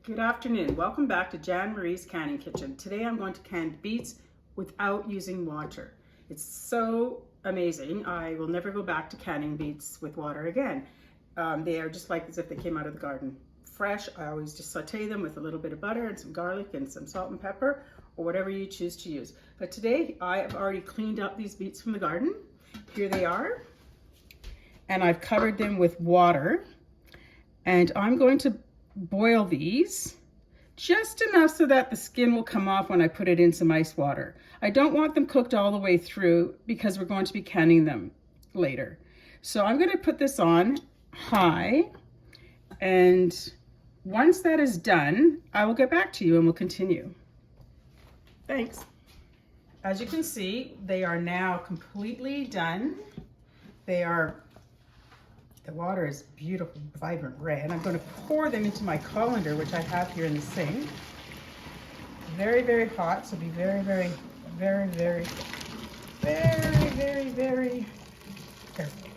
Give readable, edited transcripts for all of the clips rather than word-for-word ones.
Good afternoon. Welcome back to Jan Marie's Canning Kitchen. Today I'm going to can beets without using water. It's so amazing. I will never go back to canning beets with water again. They are just like as if they came out of the garden. Fresh. I always just saute them with a little bit of butter and some garlic and some salt and pepper or whatever you choose to use. But today I have already cleaned up these beets from the garden. Here they are. And I've covered them with water. And I'm going to boil these just enough so that the skin will come off when I put it in some ice water. I don't want them cooked all the way through because we're going to be canning them later. So I'm going to put this on high, and once that is done, I will get back to you and we'll continue. Thanks. As you can see, they are now completely done. The water is beautiful, vibrant red. I'm going to pour them into my colander, which I have here in the sink. Very, very hot, so be very, very, very, very, very, very, very careful.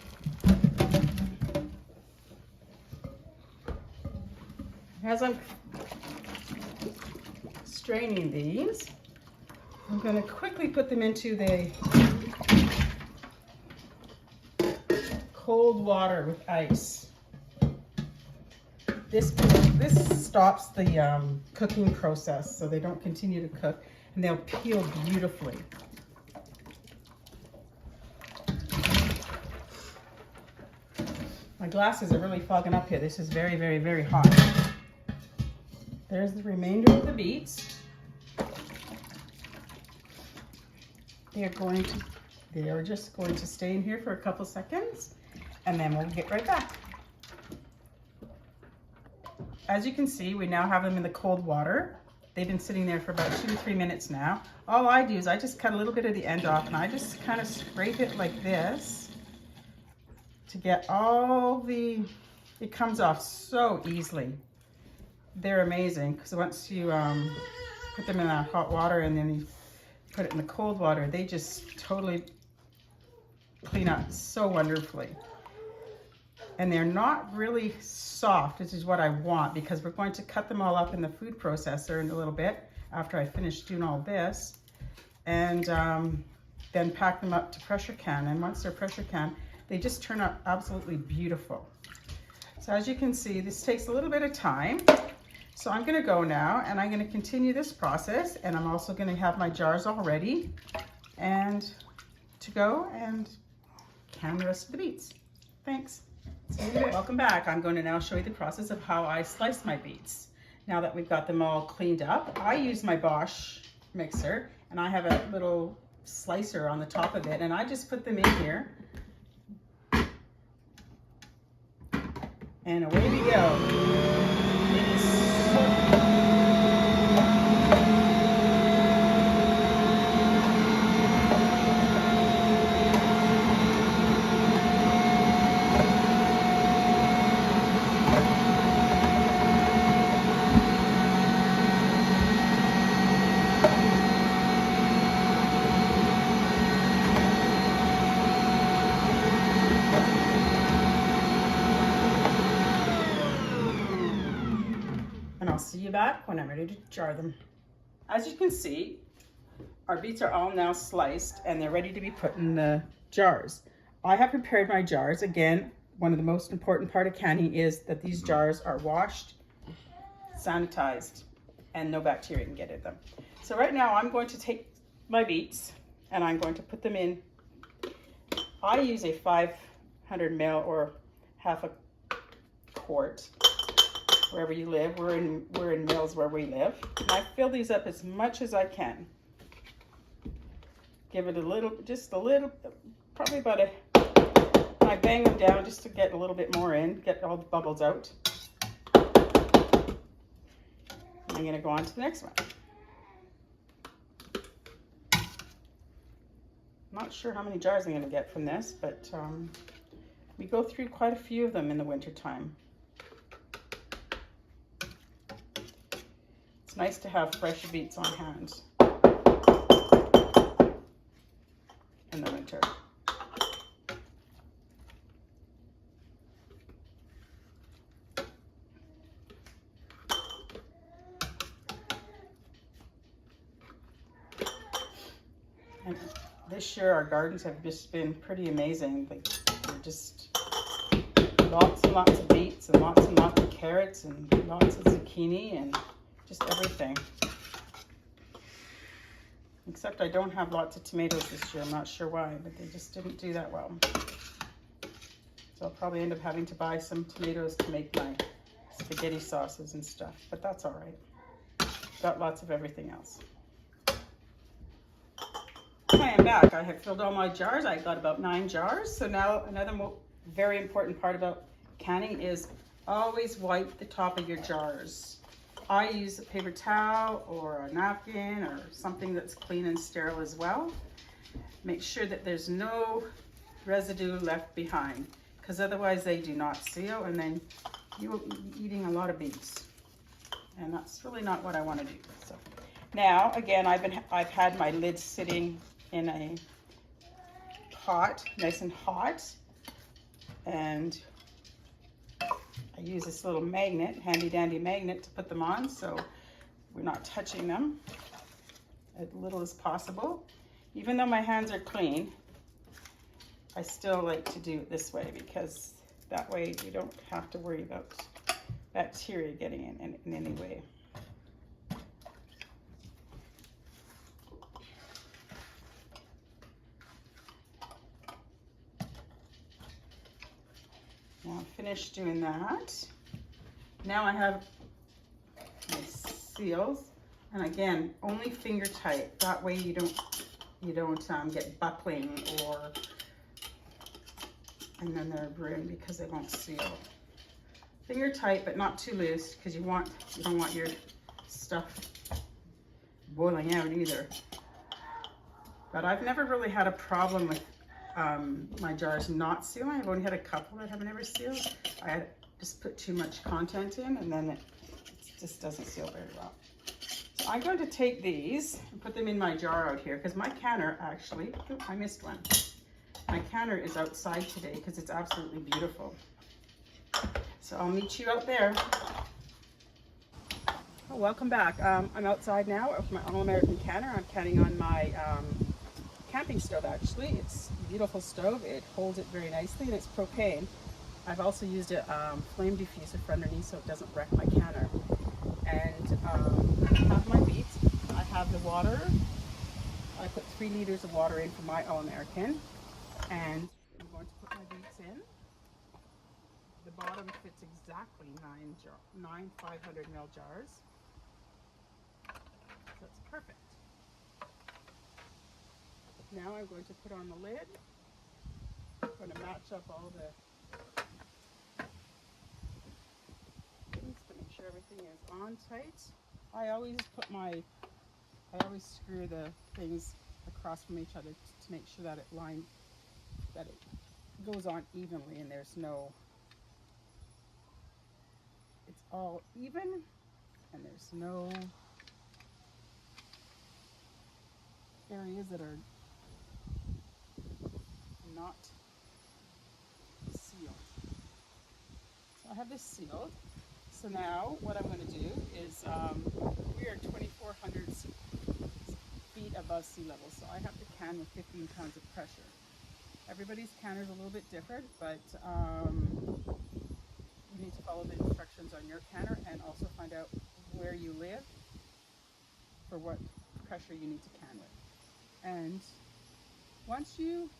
As I'm straining these, I'm going to quickly put them into the cold water with ice. This stops the cooking process so they don't continue to cook, and they'll peel beautifully. My glasses are really fogging up here. This is very, very, very hot. There's the remainder of the beets. They are just going to stay in here for a couple seconds, and then we'll get right back. As you can see, we now have them in the cold water. They've been sitting there for about 2 to 3 minutes now. All I do is I just cut a little bit of the end off, and I just kind of scrape it like this to get it comes off so easily. They're amazing because once you put them in that hot water and then you put it in the cold water, they just totally clean up so wonderfully. And they're not really soft, which is what I want, because we're going to cut them all up in the food processor in a little bit after I finish doing all this, and then pack them up to pressure can. And once they're pressure can, they just turn out absolutely beautiful. So as you can see, this takes a little bit of time. So I'm going to go now, and I'm going to continue this process, and I'm also going to have my jars all ready and to go and can the rest of the beets. Thanks. Welcome back. I'm going to now show you the process of how I slice my beets. Now that we've got them all cleaned up, I use my Bosch mixer, and I have a little slicer on the top of it, and I just put them in here, and away we go. It is so and I'll see you back when I'm ready to jar them. As you can see, our beets are all now sliced and they're ready to be put in the jars. I have prepared my jars. Again, one of the most important part of canning is that these jars are washed, sanitized, and no bacteria can get in them. So right now I'm going to take my beets and I'm going to put them in. I use a 500 ml or half a quart. Wherever you live, we're in mills where we live. And I fill these up as much as I can. Give it just a little, probably about I bang them down just to get a little bit more in, get all the bubbles out. I'm gonna go on to the next one. I'm not sure how many jars I'm gonna get from this, but we go through quite a few of them in the winter time. It's nice to have fresh beets on hand in the winter. And this year our gardens have just been pretty amazing. Like, they're just lots and lots of beets and lots of carrots and lots of zucchini and just everything. Except I don't have lots of tomatoes this year. I'm not sure why, but they just didn't do that well. So I'll probably end up having to buy some tomatoes to make my spaghetti sauces and stuff, but that's all right. Got lots of everything else. I am back. I have filled all my jars. I got about 9 jars. So now another very important part about canning is always wipe the top of your jars. I use a paper towel or a napkin or something that's clean and sterile as well. Make sure that there's no residue left behind, because otherwise they do not seal and then you will be eating a lot of beets. And that's really not what I want to do. So now again, I've had my lid sitting in a pot, nice and hot, and I use this little magnet, handy dandy magnet, to put them on so we're not touching them as little as possible. Even though my hands are clean, I still like to do it this way, because that way you don't have to worry about bacteria getting in any way. Now I'm finished doing that. Now I have my seals, and again, only finger tight. That way you don't get buckling and then they're ruined because they won't seal. Finger tight, but not too loose, because you don't want your stuff boiling out either. But I've never really had a problem with my jars not sealing. I've only had a couple that have never sealed. I had just put too much content in, and then it just doesn't seal very well. So I'm going to take these and put them in my jar out here, because my canner actually, I missed one. My canner is outside today because it's absolutely beautiful. So I'll meet you out there. Oh, welcome back. I'm outside now with my All-American canner. I'm canning on my camping stove, actually. It's a beautiful stove. It holds it very nicely, and it's propane. I've also used a flame diffuser for underneath so it doesn't wreck my canner. And I have my beets. I have the water. I put 3 liters of water in for my All-American. And I'm going to put my beets in. The bottom fits exactly 9 500 ml jars. So that's perfect. Now I'm going to put on the lid. I'm going to match up all the things to make sure everything is on tight. I always screw the things across from each other to make sure that it goes on evenly, and it's all even, and there's no areas that are not sealed. So I have this sealed. So now what I'm going to do is, we are 2,400 feet above sea level, so I have to can with 15 pounds of pressure. Everybody's canner is a little bit different, but you need to follow the instructions on your canner and also find out where you live for what pressure you need to can with. And once you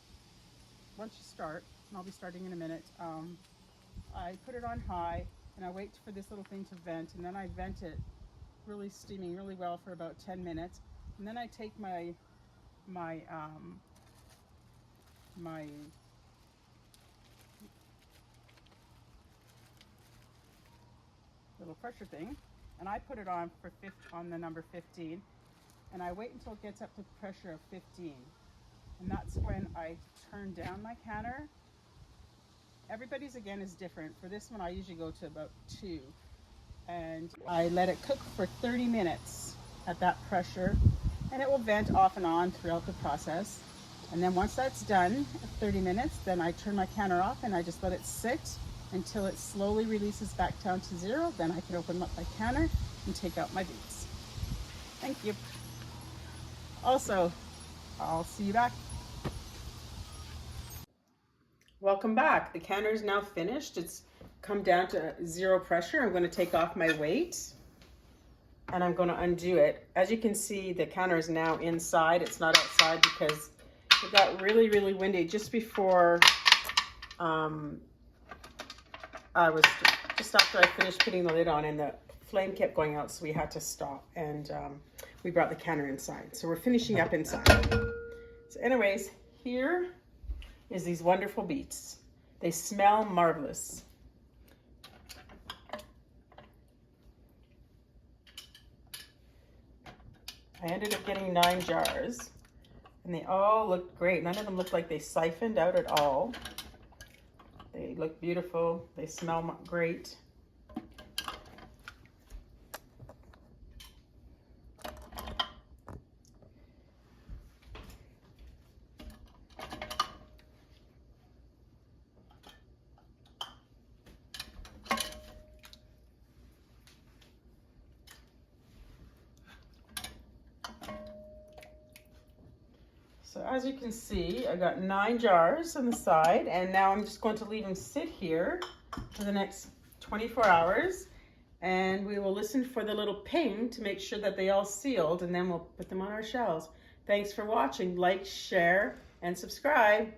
start, and I'll be starting in a minute, I put it on high and I wait for this little thing to vent, and then I vent it really steaming really well for about 10 minutes, and then I take my little pressure thing, and I put it on on the number 15, and I wait until it gets up to the pressure of 15, and that's when I turn down my canner. Everybody's again is different. For this one I usually go to about 2, and I let it cook for 30 minutes at that pressure, and it will vent off and on throughout the process. And then once that's done, 30 minutes, then I turn my canner off and I just let it sit until it slowly releases back down to 0. Then I can open up my canner and take out my beets. Thank you. Also, I'll see you back. Welcome back. The canner is now finished. It's come down to 0 pressure. I'm going to take off my weight and I'm going to undo it. As you can see, the canner is now inside. It's not outside because it got really, really windy just before I was just after I finished putting the lid on, and the flame kept going out, so we had to stop, and we brought the canner inside. So we're finishing up inside. So anyways, here is these wonderful beets. They smell marvelous. I ended up getting 9 jars, and they all look great. None of them look like they siphoned out at all. They look beautiful. They smell great. So as you can see, I got 9 jars on the side, and now I'm just going to leave them sit here for the next 24 hours, and we will listen for the little ping to make sure that they all sealed, and then we'll put them on our shelves. Thanks for watching. Like, share, and subscribe.